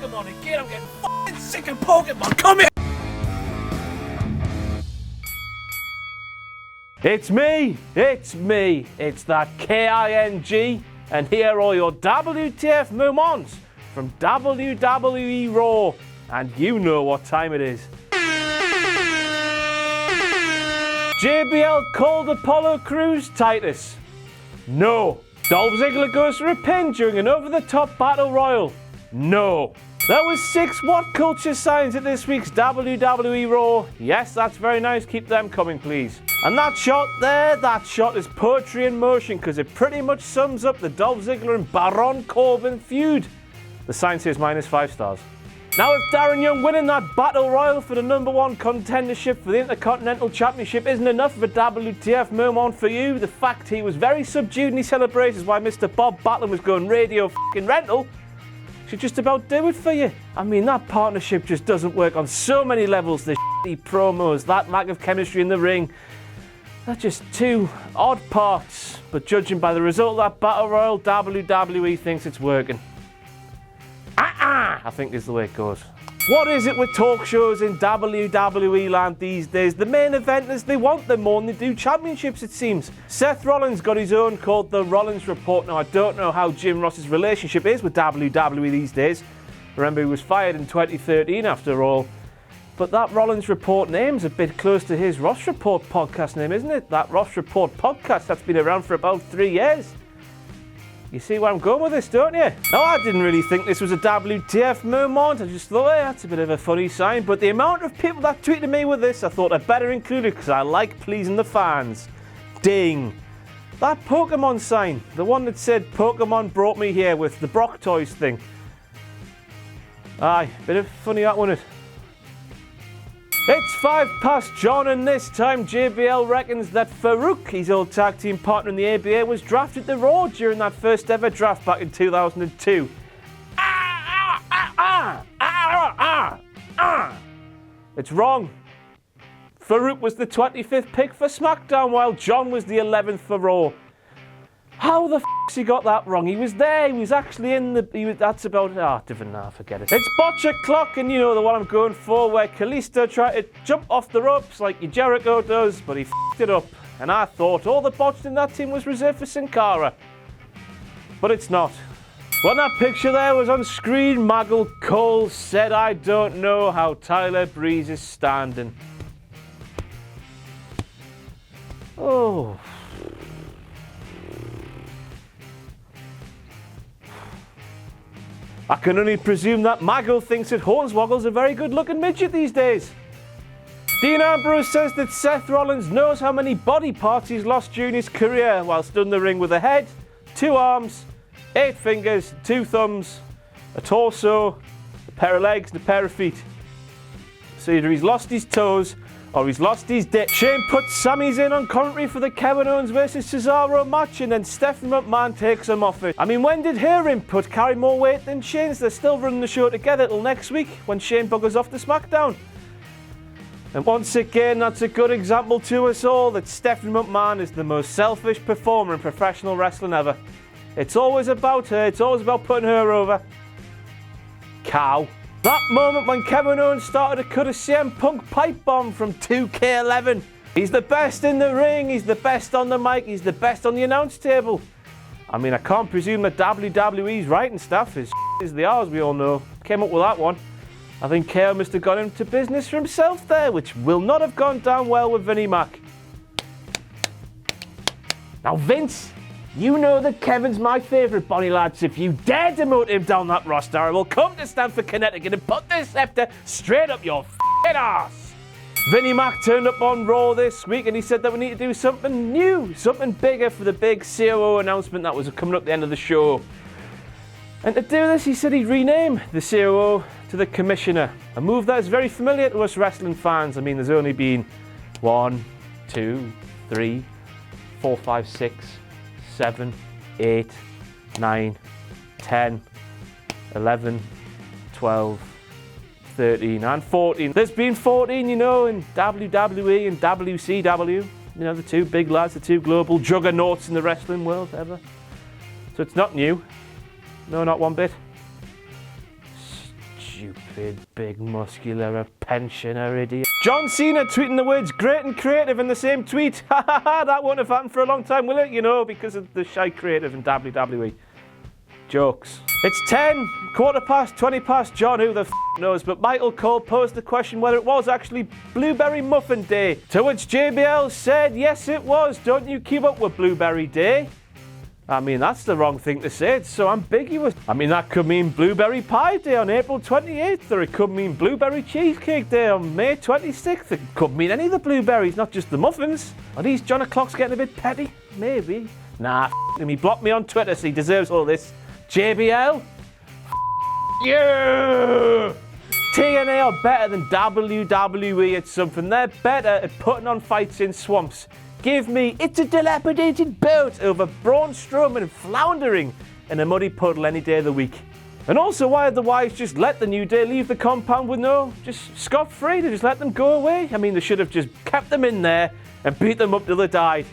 Pokemon again. I'm getting fucking sick of Pokemon. Come here. It's me. It's that King, and here are all your WTF Moments from WWE Raw, and you know what time it is. JBL called Apollo Crews Titus. No. Dolph Ziggler goes for a pin during an over-the-top battle royal. No. There was 6 WhatCulture signs at this week's WWE Raw. Yes, that's very nice. Keep them coming, please. And that shot there, that shot is poetry in motion because it pretty much sums up the Dolph Ziggler and Baron Corbin feud. The sign says -5 stars. Now, if Darren Young winning that battle royal for the #1 contendership for the Intercontinental Championship isn't enough of a WTF moment for you, the fact he was very subdued in his celebrations while Mr. Bob Backlund was going radio f***ing rental should just about do it for you. I mean, that partnership just doesn't work on so many levels. The shitty promos, that lack of chemistry in the ring, they're just two odd parts. But judging by the result of that battle royal, WWE thinks it's working. I think is the way it goes. What is it with talk shows in WWE land these days? The main eventers, they want them more than they do championships, it seems. Seth Rollins got his own called The Rollins Report. Now, I don't know how Jim Ross's relationship is with WWE these days. Remember, he was fired in 2013 after all. But that Rollins Report name's a bit close to his Ross Report podcast name, isn't it? That Ross Report podcast, that's been around for about 3 years. You see where I'm going with this, don't you? No, I didn't really think this was a WTF moment. I just thought, hey, that's a bit of a funny sign. But the amount of people that tweeted me with this, I thought I'd better include it because I like pleasing the fans. Ding. That Pokemon sign, the one that said Pokemon brought me here with the Brock Toys thing. Aye, bit of funny that one. It's 5 past John, and this time JBL reckons that Farouk, his old tag team partner in the ABA, was drafted to Raw during that first ever draft back in 2002. It's wrong. Farouk was the 25th pick for SmackDown, while John was the 11th for Raw. How the f***'s he got that wrong? He was there, he was actually in the... that's about... forget it. It's Botch O'Clock, and you know the one I'm going for, where Kalisto tried to jump off the ropes like your Jericho does, but he f***ed it up. And I thought all the botched in that team was reserved for Sin Cara. But it's not. When that picture there was on screen, Maggle Cole said, I don't know how Tyler Breeze is standing. Oh... I can only presume that Maggle thinks that Hornswoggle's a very good-looking midget these days. Dean Ambrose says that Seth Rollins knows how many body parts he's lost during his career while stood in the ring with a head, 2 arms, 8 fingers, 2 thumbs, a torso, a pair of legs and a pair of feet. So either he's lost his toes or he's lost his dick. Shane puts Sami's in on commentary for the Kevin Owens versus Cesaro match, and then Stephanie McMahon takes him off it. I mean, when did her input carry more weight than Shane's? They're still running the show together till next week when Shane buggers off to SmackDown. And once again, that's a good example to us all that Stephanie McMahon is the most selfish performer in professional wrestling ever. It's always about her, it's always about putting her over. Cow. That moment when Kevin Owens started to cut a CM Punk pipe bomb from 2K11. He's the best in the ring, he's the best on the mic, he's the best on the announce table. I mean, I can't presume that WWE's writing staff is as they are, as we all know. Came up with that one. I think KO must have gone into business for himself there, which will not have gone down well with Vinnie Mac. Now, Vince, you know that Kevin's my favourite, Bonnie lads. If you dare demote him down that roster, I will come to Stamford, Connecticut and put this scepter straight up your f***ing arse. Vinnie Mac turned up on Raw this week and he said that we need to do something new, something bigger for the big COO announcement that was coming up at the end of the show. And to do this, he said he'd rename the COO to the Commissioner, a move that is very familiar to us wrestling fans. I mean, there's only been 1, 2, 3, 4, 5, 6, 7, 8, 9, 10, 11, 12, 13 and 14. There's been 14, you know, in WWE and WCW. You know, the 2 big lads, the 2 global juggernauts in the wrestling world ever. So it's not new. No, not one bit. stupid, big, muscular, pensioner idiot. John Cena tweeting the words great and creative in the same tweet. Ha ha ha, that won't have happened for a long time, will it? You know, because of the shy creative in WWE. Jokes. It's 10, quarter past, 20 past, John, who the f knows, but Michael Cole posed the question whether it was actually Blueberry Muffin Day, to which JBL said, yes it was, don't you keep up with Blueberry Day? I mean, that's the wrong thing to say, it's so ambiguous. I mean, that could mean Blueberry Pie Day on April 28th, or it could mean Blueberry Cheesecake Day on May 26th. It could mean any of the blueberries, not just the muffins. Are these John O'Clocks getting a bit petty? Maybe. Nah, f him, he blocked me on Twitter, so he deserves all this. JBL? Yeah! TNA are better than WWE at something. They're better at putting on fights in swamps. Give me It's a Dilapidated Boat over Braun Strowman floundering in a muddy puddle any day of the week. And also, why had the wives just let the New Day leave the compound with just scot-free? They just let them go away? I mean, they should have just kept them in there and beat them up till they died.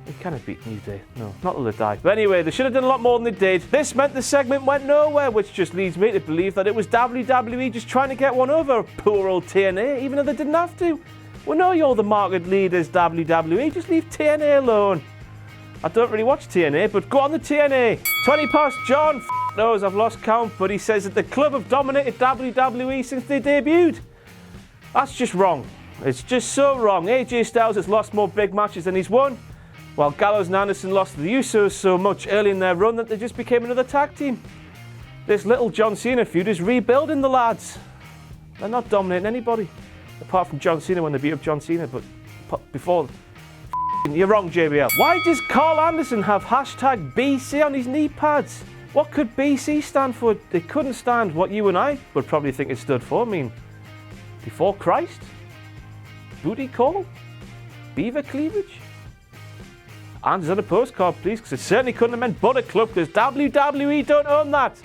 They kind of beat New Day. No, not till they died. But anyway, they should have done a lot more than they did. This meant the segment went nowhere, which just leads me to believe that it was WWE just trying to get one over poor old TNA, even though they didn't have to. We know you're the market leaders, WWE. Just leave TNA alone. I don't really watch TNA, but go on the TNA. 20 past John, f knows, I've lost count, but he says that the club have dominated WWE since they debuted. That's just wrong. It's just so wrong. AJ Styles has lost more big matches than he's won, while Gallows and Anderson lost to the Usos so much early in their run that they just became another tag team. This little John Cena feud is rebuilding the lads. They're not dominating anybody. Apart from John Cena when they beat up John Cena, but before... You're wrong, JBL. Why does Carl Anderson have hashtag BC on his knee pads? What could BC stand for? It couldn't stand what you and I would probably think it stood for. I mean, before Christ? Booty call? Beaver cleavage? Answers on a postcard, please, because it certainly couldn't have meant Butter Club, because WWE don't own that,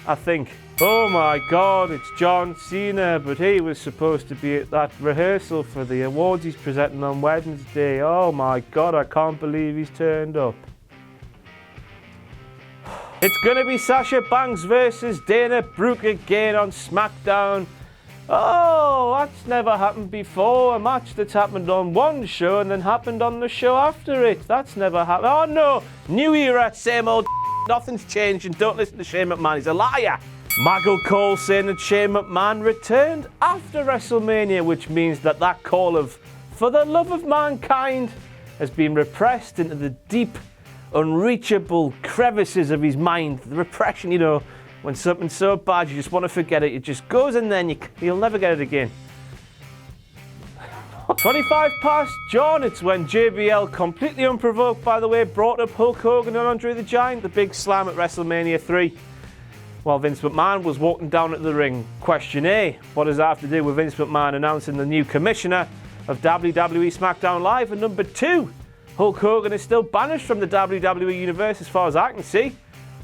I think. Oh my God, it's John Cena, but he was supposed to be at that rehearsal for the awards he's presenting on Wednesday. Oh my God, I can't believe he's turned up. It's gonna be Sasha Banks versus Dana Brooke again on SmackDown. Oh, that's never happened before. A match that's happened on one show and then happened on the show after it. That's never happened. Oh no, new era, same old. Nothing's changed, and don't listen to Shane McMahon, he's a liar. Michael Cole saying that Shane McMahon returned after WrestleMania, which means that that call of "for the love of mankind" has been repressed into the deep, unreachable crevices of his mind. The repression, you know, when something's so bad you just want to forget it, it just goes in there and you'll never get it again. 25 past John, it's when JBL, completely unprovoked by the way, brought up Hulk Hogan and Andre the Giant, the big slam at WrestleMania 3. While Vince McMahon was walking down at the ring. Question A, what does that have to do with Vince McMahon announcing the new commissioner of WWE SmackDown Live? And number 2, Hulk Hogan is still banished from the WWE universe as far as I can see.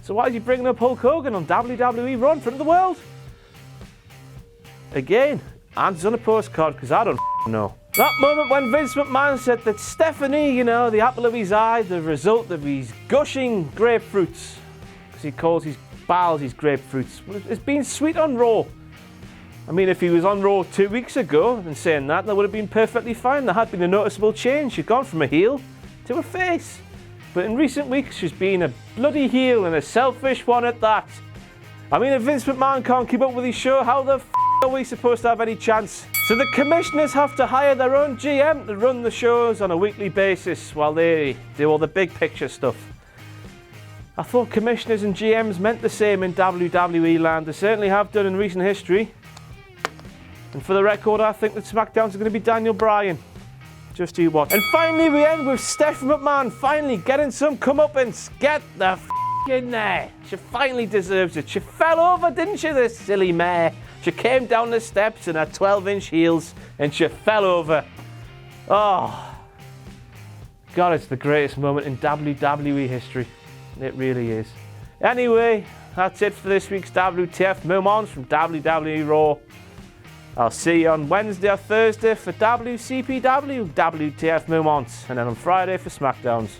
So why is he bringing up Hulk Hogan on WWE Raw in front of the world? Again, answers on a postcard, because I don't know. That moment when Vince McMahon said that Stephanie, you know, the apple of his eye, the result of his gushing grapefruits, because he calls his bowels his grapefruits, it's been sweet on Raw. I mean, if he was on Raw 2 weeks ago and saying that would have been perfectly fine. There had been a noticeable change. She'd gone from a heel to a face. But in recent weeks, she's been a bloody heel, and a selfish one at that. I mean, if Vince McMahon can't keep up with his show, how the f are we supposed to have any chance? So the commissioners have to hire their own GM to run the shows on a weekly basis while they do all the big picture stuff. I thought commissioners and GMs meant the same in WWE land. They certainly have done in recent history. And for the record, I think that SmackDown's going to be Daniel Bryan. Just you watch. And finally, we end with Stephanie McMahon finally getting some comeuppance. Get the f in there. She finally deserves it. She fell over, didn't she, this silly mare? She came down the steps in her 12-inch heels and she fell over. Oh, God, it's the greatest moment in WWE history. It really is. Anyway, that's it for this week's WTF Moments from WWE Raw. I'll see you on Wednesday or Thursday for WCPW, WTF Moments, and then on Friday for SmackDowns.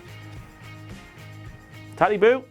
Tatty boo.